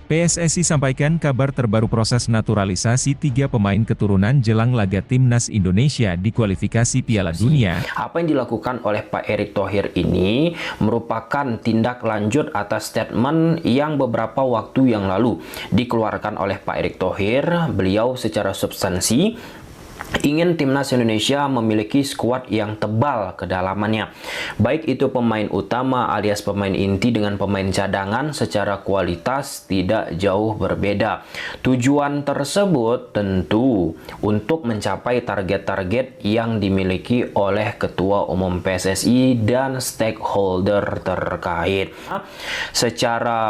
PSSI sampaikan kabar terbaru proses naturalisasi 3 pemain keturunan jelang laga Timnas Indonesia di kualifikasi Piala Dunia. Apa yang dilakukan oleh Pak Erick Thohir ini merupakan tindak lanjut atas statement yang beberapa waktu yang lalu dikeluarkan oleh Pak Erick Thohir. Beliau secara substansi ingin Timnas Indonesia memiliki skuad yang tebal kedalamannya. Baik itu pemain utama alias pemain inti dengan pemain cadangan secara kualitas tidak jauh berbeda. Tujuan tersebut tentu untuk mencapai target-target yang dimiliki oleh Ketua Umum PSSI dan stakeholder terkait. Secara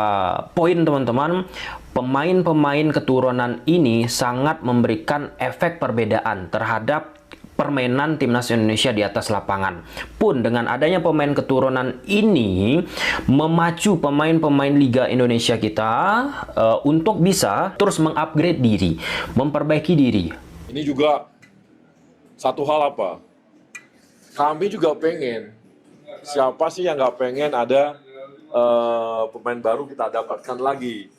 poin teman-teman, pemain-pemain keturunan ini sangat memberikan efek perbedaan terhadap permainan Timnas Indonesia di atas lapangan. Pun dengan adanya pemain keturunan ini memacu pemain-pemain Liga Indonesia kita untuk bisa terus mengupgrade diri, memperbaiki diri. Ini juga satu hal apa? Kami juga pengen, siapa sih yang nggak pengen ada pemain baru kita dapatkan lagi.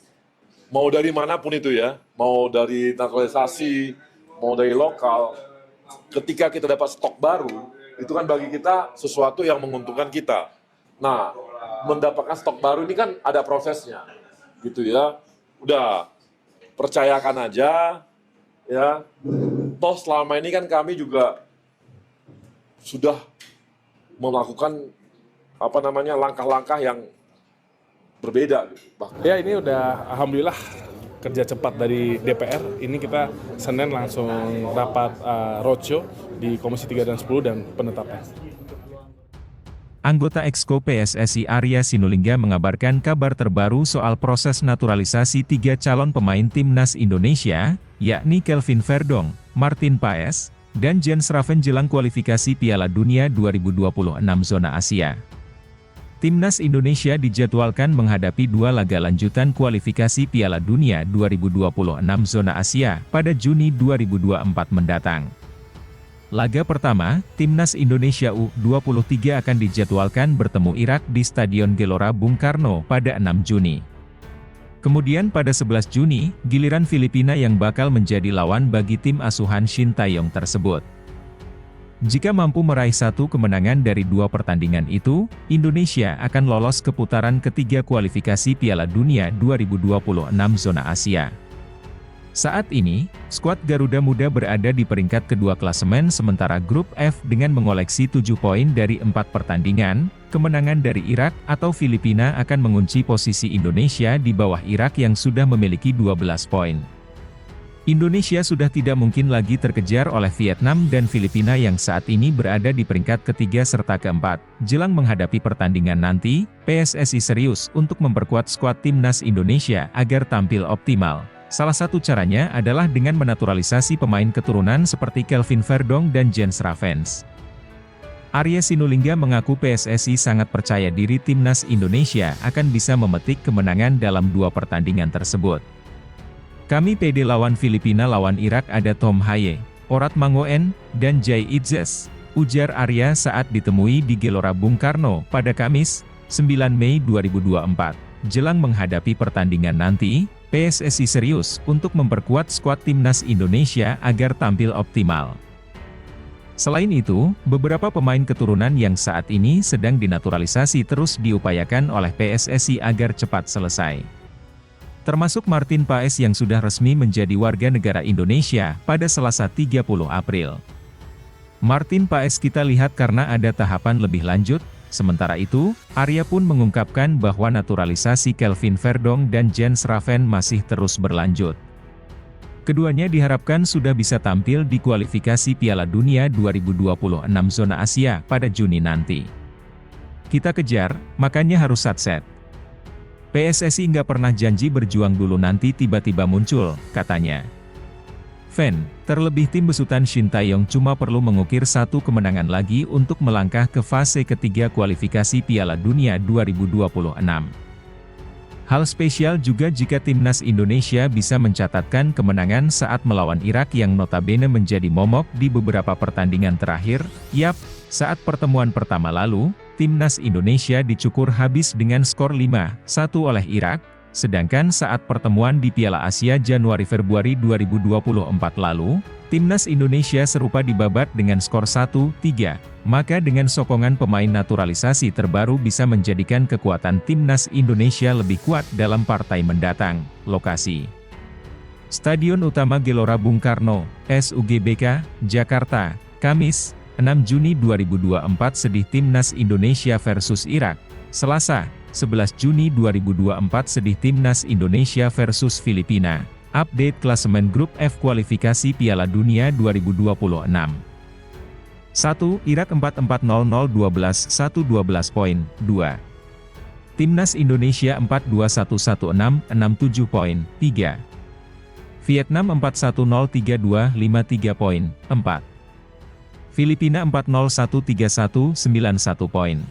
Mau dari manapun itu ya, mau dari naturalisasi, mau dari lokal, ketika kita dapat stok baru, itu kan bagi kita sesuatu yang menguntungkan kita. Nah, mendapatkan stok baru ini kan ada prosesnya, gitu ya. Udah, percayakan aja, ya. Toh selama ini kan kami juga sudah melakukan langkah-langkah yang berbeda. Ya ini udah alhamdulillah kerja cepat dari DPR. Ini kita Senin langsung rapat roadshow di Komisi 3 dan 10 dan penetapan. Anggota Exco PSSI Arya Sinulinga mengabarkan kabar terbaru soal proses naturalisasi 3 calon pemain Timnas Indonesia, yakni Kelvin Verdong, Martin Paes, dan Jens Raven jelang kualifikasi Piala Dunia 2026 zona Asia. Timnas Indonesia dijadwalkan menghadapi 2 laga lanjutan kualifikasi Piala Dunia 2026 zona Asia pada Juni 2024 mendatang. Laga pertama, Timnas Indonesia U23 akan dijadwalkan bertemu Irak di Stadion Gelora Bung Karno pada 6 Juni. Kemudian pada 11 Juni, giliran Filipina yang bakal menjadi lawan bagi tim asuhan Shin Tae-yong tersebut. Jika mampu meraih 1 kemenangan dari 2 pertandingan itu, Indonesia akan lolos ke putaran ketiga kualifikasi Piala Dunia 2026 zona Asia. Saat ini, skuad Garuda Muda berada di peringkat kedua klasemen sementara grup F dengan mengoleksi 7 poin dari 4 pertandingan. Kemenangan dari Irak atau Filipina akan mengunci posisi Indonesia di bawah Irak yang sudah memiliki 12 poin. Indonesia sudah tidak mungkin lagi terkejar oleh Vietnam dan Filipina yang saat ini berada di peringkat ketiga serta keempat. Jelang menghadapi pertandingan nanti, PSSI serius untuk memperkuat skuad Timnas Indonesia agar tampil optimal. Salah satu caranya adalah dengan menaturalisasi pemain keturunan seperti Kelvin Verdong dan Jens Raven. Arya Sinulinga mengaku PSSI sangat percaya diri Timnas Indonesia akan bisa memetik kemenangan dalam 2 pertandingan tersebut. Kami pede lawan Filipina, lawan Irak ada Tom Haye, Orat Mangoen, dan Jai Itzes, ujar Arya saat ditemui di Gelora Bung Karno pada Kamis, 9 Mei 2024. Jelang menghadapi pertandingan nanti, PSSI serius untuk memperkuat skuad Timnas Indonesia agar tampil optimal. Selain itu, beberapa pemain keturunan yang saat ini sedang dinaturalisasi terus diupayakan oleh PSSI agar cepat selesai. Termasuk Martin Paes yang sudah resmi menjadi warga negara Indonesia pada Selasa 30 April. Martin Paes kita lihat karena ada tahapan lebih lanjut. Sementara itu, Arya pun mengungkapkan bahwa naturalisasi Kelvin Verdong dan Jens Raven masih terus berlanjut. Keduanya diharapkan sudah bisa tampil di kualifikasi Piala Dunia 2026 zona Asia pada Juni nanti. Kita kejar, makanya harus satset. PSSI nggak pernah janji berjuang dulu nanti tiba-tiba muncul, katanya. Terlebih tim besutan Shin Tae-yong cuma perlu mengukir 1 kemenangan lagi untuk melangkah ke fase ketiga kualifikasi Piala Dunia 2026. Hal spesial juga jika Timnas Indonesia bisa mencatatkan kemenangan saat melawan Irak yang notabene menjadi momok di beberapa pertandingan terakhir. Yap, saat pertemuan pertama lalu, Timnas Indonesia dicukur habis dengan skor 5-1 oleh Irak. Sedangkan saat pertemuan di Piala Asia Januari-Februari 2024 lalu, Timnas Indonesia serupa dibabat dengan skor 1-3, maka dengan sokongan pemain naturalisasi terbaru bisa menjadikan kekuatan Timnas Indonesia lebih kuat dalam partai mendatang. Lokasi: Stadion Utama Gelora Bung Karno, SUGBK, Jakarta, Kamis, 6 Juni 2024. Sedih Timnas Indonesia versus Irak. Selasa, 11 Juni 2024. Sedih Timnas Indonesia versus Filipina. Update klasemen grup F kualifikasi Piala Dunia 2026. 1. Irak 4-4-0-0-12-1-12 poin. 2. Timnas Indonesia 4-2-1-1-6-6-7 poin. 3. Vietnam 4-1-0-3-2-5-3 poin. 4. Filipina 4-0-1-3-1-9-1 poin.